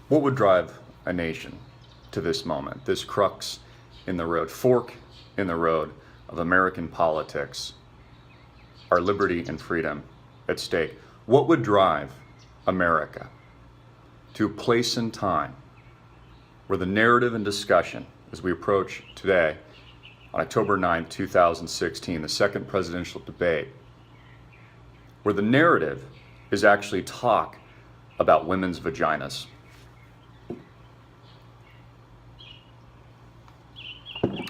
What would drive a nation to this moment, this crux in the road, fork in the road of American politics, our liberty and freedom at stake? What would drive America to a place in time where the narrative and discussion, as we approach today, on October 9th, 2016, the second presidential debate, where the narrative is actually talk about women's vaginas?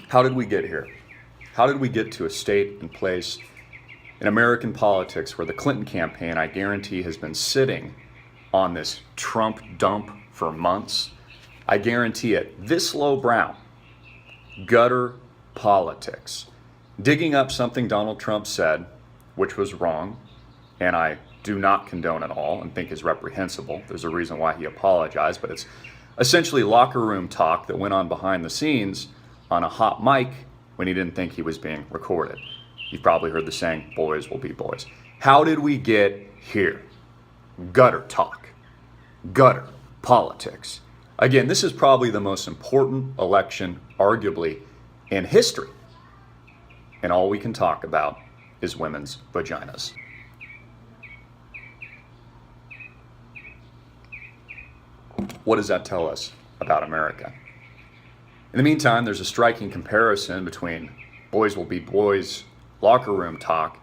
How did we get here? How did we get to a state and place in American politics where the Clinton campaign, I guarantee, has been sitting on this Trump dump for months? I guarantee it. This lowbrow, gutter politics, digging up something Donald Trump said, which was wrong, and I do not condone at all and think is reprehensible. There's a reason why he apologized, but it's essentially locker room talk that went on behind the scenes on a hot mic when he didn't think he was being recorded. You've probably heard the saying, boys will be boys. How did we get here? Gutter talk, gutter politics. Again, this is probably the most important election, arguably, in history. And all we can talk about is women's vaginas. What does that tell us about America? In the meantime, there's a striking comparison between boys will be boys locker room talk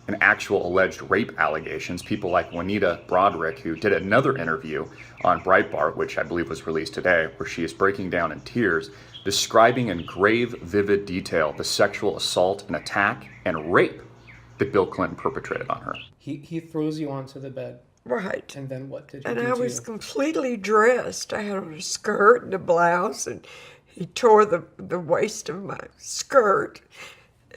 and actual alleged rape allegations. People like Juanita Broderick, who did another interview on Breitbart, which I believe was released today, where she is breaking down in tears, describing in grave, vivid detail the sexual assault and attack and rape that Bill Clinton perpetrated on her. He throws you onto the bed. Right. And then what did he And do I to was you? completely dressed. I had on a skirt and a blouse, and he tore the waist of my skirt.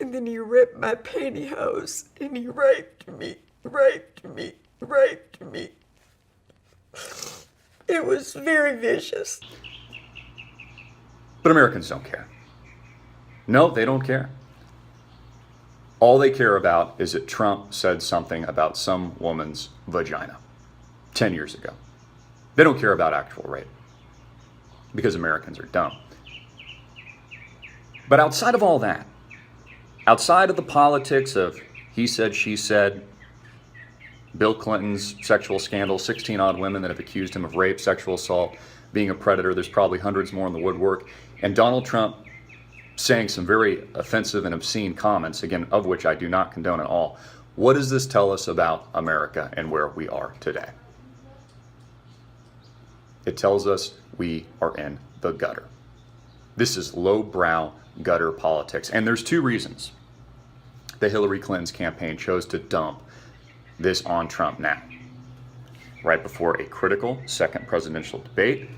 And then he ripped my pantyhose, and he raped me, raped me, raped me. It was very vicious. But Americans don't care. No, they don't care. All they care about is that Trump said something about some woman's vagina 10 years ago. They don't care about actual rape because Americans are dumb. But outside of all that, outside of the politics of he said, she said, Bill Clinton's sexual scandal, 16 odd women that have accused him of rape, sexual assault, being a predator, there's probably hundreds more in the woodwork, and Donald Trump saying some very offensive and obscene comments, again, of which I do not condone at all. What does this tell us about America and where we are today? It tells us we are in the gutter. This is lowbrow gutter politics. And there's two reasons that Hillary Clinton's campaign chose to dump this on Trump now, right before a critical second presidential debate,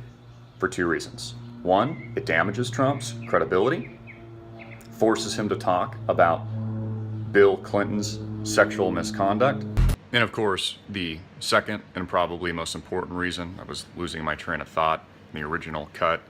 for two reasons. One, it damages Trump's credibility, forces him to talk about Bill Clinton's sexual misconduct. And of course, the second and probably most important reason, I was losing my train of thought in the original cut.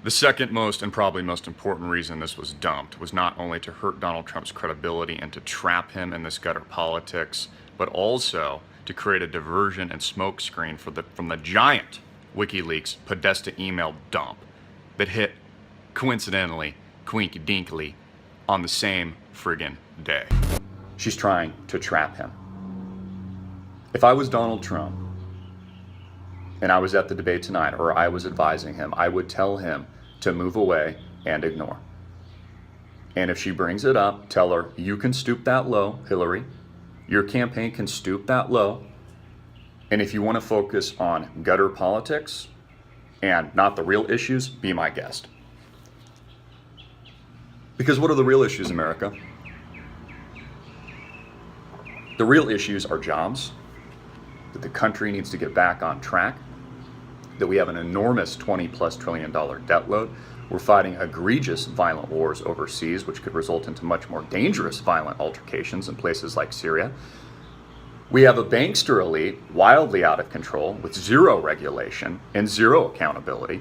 The second most and probably most important reason this was dumped was not only to hurt Donald Trump's credibility and to trap him in this gutter politics, but also to create a diversion and smokescreen from the giant WikiLeaks Podesta email dump that hit, coincidentally, quinky dinkly, on the same friggin' day. She's trying to trap him. If I was Donald Trump and I was at the debate tonight, or I was advising him, I would tell him to move away and ignore. And if she brings it up, tell her, you can stoop that low, Hillary. Your campaign can stoop that low. And if you want to focus on gutter politics and not the real issues, be my guest. Because what are the real issues, America? The real issues are jobs, that the country needs to get back on track, that we have an enormous $20+ trillion debt load. We're fighting egregious violent wars overseas, which could result into much more dangerous violent altercations in places like Syria. We have a bankster elite wildly out of control with zero regulation and zero accountability.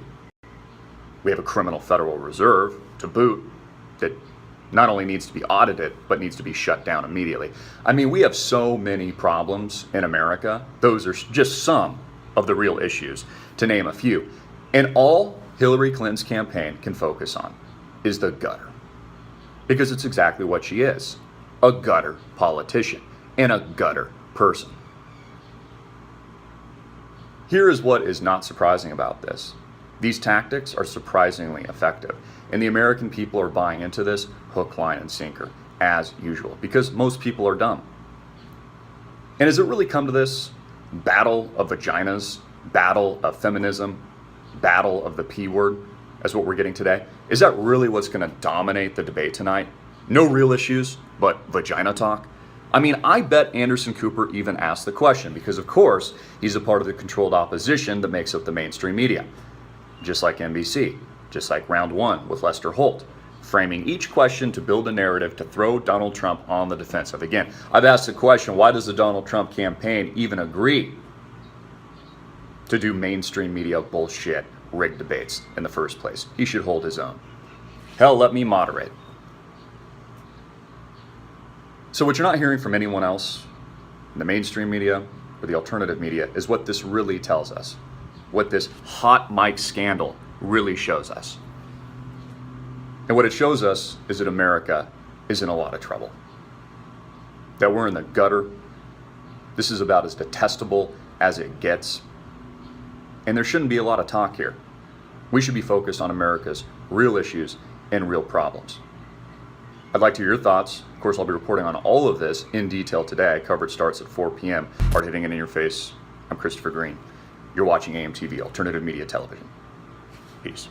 We have a criminal Federal Reserve to boot that not only needs to be audited, but needs to be shut down immediately. I mean, we have so many problems in America. Those are just some of the real issues, to name a few. And all Hillary Clinton's campaign can focus on is the gutter. Because it's exactly what she is, a gutter politician and a gutter person. Here is what is not surprising about this. These tactics are surprisingly effective, and the American people are buying into this hook, line, and sinker, as usual, because most people are dumb. And has it really come to this? Battle of vaginas, battle of feminism, battle of the P word, as what we're getting today? Is that really what's going to dominate the debate tonight? No real issues, but vagina talk? I mean, I bet Anderson Cooper even asked the question because, of course, he's a part of the controlled opposition that makes up the mainstream media. Just like NBC, just like Round One with Lester Holt, framing each question to build a narrative to throw Donald Trump on the defensive. Again, I've asked the question, why does the Donald Trump campaign even agree to do mainstream media bullshit, rigged debates in the first place? He should hold his own. Hell, let me moderate. So what you're not hearing from anyone else in the mainstream media or the alternative media is what this really tells us, what this hot mic scandal really shows us. And what it shows us is that America is in a lot of trouble, that we're in the gutter. This is about as detestable as it gets. And there shouldn't be a lot of talk here. We should be focused on America's real issues and real problems. I'd like to hear your thoughts. Of course, I'll be reporting on all of this in detail today. Coverage starts at 4 p.m. Hard hitting it in your face. I'm Christopher Green. You're watching AMTV, Alternative Media Television. Peace.